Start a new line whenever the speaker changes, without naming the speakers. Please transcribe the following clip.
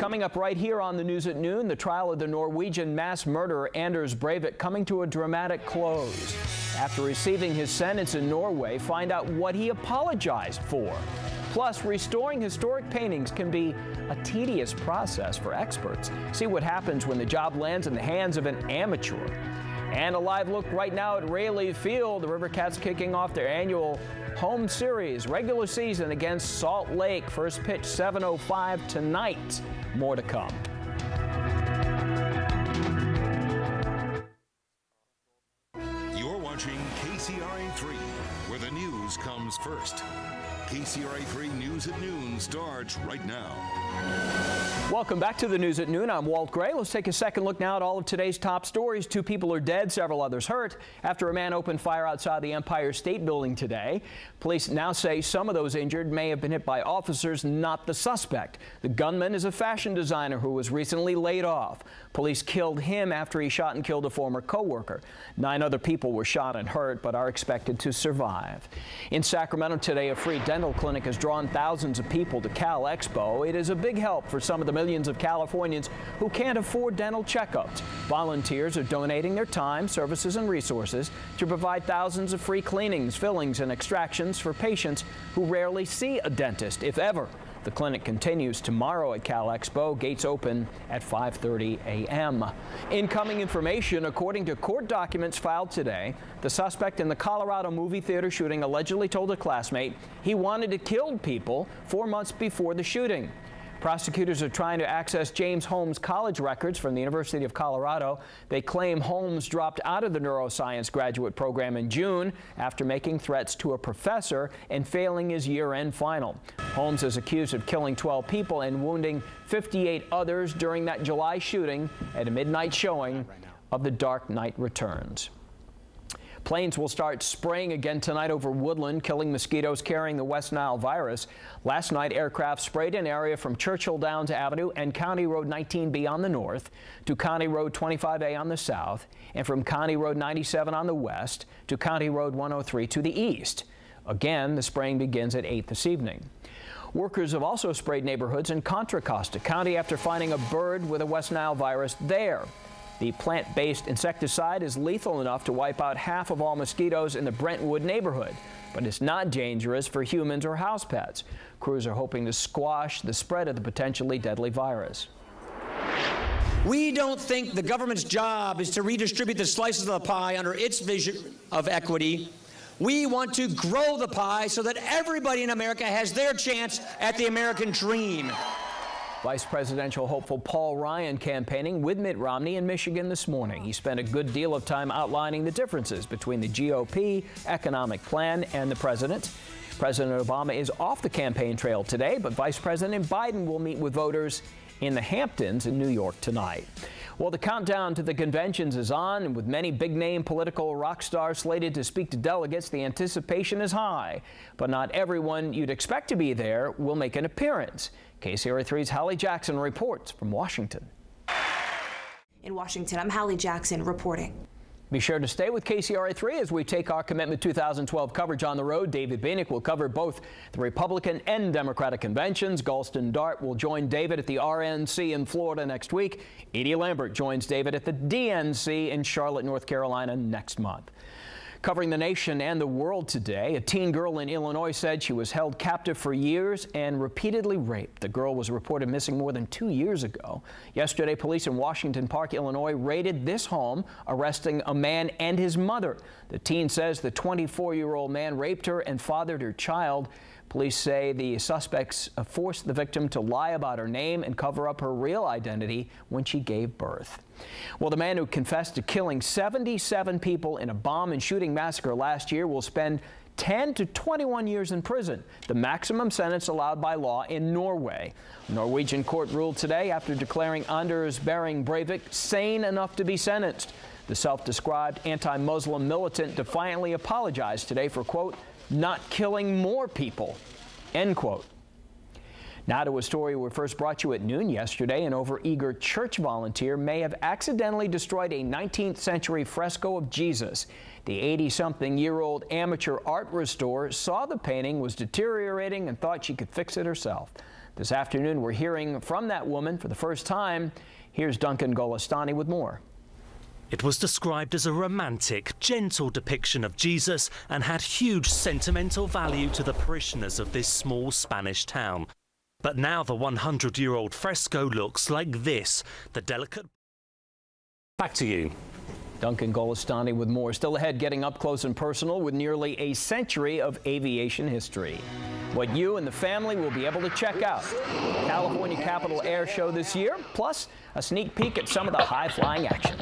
Coming up right here on the News at Noon, the trial of the Norwegian mass murderer Anders Breivik coming to a dramatic close. After receiving his sentence in Norway, find out what he apologized for. Plus, restoring historic paintings can be a tedious process for experts. See what happens when the job lands in the hands of an amateur. And a live look right now at Rayleigh Field. The Rivercats kicking off their annual home series, regular season against Salt Lake. First pitch 7:05 tonight. More to come.
You're watching KCRA3, where the news comes first. KCRA3 News at Noon starts right now.
Welcome back to the News at Noon. I'm Walt Gray. Let's take a second look now at all of today's top stories. 2 people are dead, several others hurt after a man opened fire outside the Empire State Building today. Police now say some of those injured may have been hit by officers, not the suspect. The gunman is a fashion designer who was recently laid off. Police killed him after he shot and killed a former co-worker. 9 other people were shot and hurt but are expected to survive. In Sacramento today, a free dental clinic has drawn thousands of people to Cal Expo. It is a big help for some of the millions of Californians who can't afford dental checkups. Volunteers are donating their time, services, and resources to provide thousands of free cleanings, fillings, and extractions for patients who rarely see a dentist, if ever. The clinic continues tomorrow at Cal Expo. Gates open at 5:30 a.m. Incoming information, according to court documents filed today, the suspect in the Colorado movie theater shooting allegedly told a classmate he wanted to kill people 4 months before the shooting. Prosecutors are trying to access James Holmes' college records from the University of Colorado. They claim Holmes dropped out of the neuroscience graduate program in June after making threats to a professor and failing his year-end final. Holmes is accused of killing 12 people and wounding 58 others during that July shooting at a midnight showing of The Dark Knight Returns. Planes will start spraying again tonight over Woodland, killing mosquitoes carrying the West Nile virus. Last night, aircraft sprayed an area from Churchill Downs Avenue and County Road 19B on the north to County Road 25A on the south, and from County Road 97 on the west to County Road 103 to the east. Again, the spraying begins at 8 this evening. Workers have also sprayed neighborhoods in Contra Costa County after finding a bird with a West Nile virus there. The plant-based insecticide is lethal enough to wipe out half of all mosquitoes in the Brentwood neighborhood, but it's not dangerous for humans or house pets. Crews are hoping to squash the spread of the potentially deadly virus.
We don't think the government's job is to redistribute the slices of the pie under its vision of equity. We want to grow the pie so that everybody in America has their chance at the American dream.
Vice presidential hopeful Paul Ryan campaigning with Mitt Romney in Michigan this morning. He spent a good deal of time outlining the differences between the GOP economic plan and the president. President Obama is off the campaign trail today, but Vice President Biden will meet with voters in the Hamptons in New York tonight. Well, the countdown to the conventions is on, and with many big-name political rock stars slated to speak to delegates, the anticipation is high. But not everyone you'd expect to be there will make an appearance. KCRA3's Hallie Jackson reports from Washington.
In Washington, I'm Hallie Jackson reporting.
Be sure to stay with KCRA3 as we take our Commitment 2012 coverage on the road. David Bieniek will cover both the Republican and Democratic conventions. Galston Dart will join David at the RNC in Florida next week. Edie Lambert joins David at the DNC in Charlotte, North Carolina next month. Covering the nation and the world today, a teen girl in Illinois said she was held captive for years and repeatedly raped. The girl was reported missing more than 2 years ago. Yesterday, police in Washington Park, Illinois, raided this home, arresting a man and his mother. The teen says the 24-year-old man raped her and fathered her child. Police say the suspects forced the victim to lie about her name and cover up her real identity when she gave birth. Well, the man who confessed to killing 77 people in a bomb and shooting massacre last year will spend 10 to 21 years in prison, the maximum sentence allowed by law in Norway. A Norwegian court ruled today after declaring Anders Behring Breivik sane enough to be sentenced. The self-described anti-Muslim militant defiantly apologized today for, quote, not killing more people, end quote. Now to a story we first brought you at noon yesterday. An overeager church volunteer may have accidentally destroyed a 19th century fresco of Jesus. The 80-something-year-old amateur art restorer saw the painting was deteriorating and thought she could fix it herself. This afternoon, we're hearing from that woman for the first time. Here's Duncan Golestani with more.
It was described as a romantic, gentle depiction of Jesus and had huge sentimental value to the parishioners of this small Spanish town. But now the 100-year-old fresco looks like this, the delicate... Back to you.
Duncan Golestani with more. Still ahead, getting up close and personal with nearly a century of aviation history. What you and the family will be able to check out. California Capitol Air Show this year, plus a sneak peek at some of the high-flying action.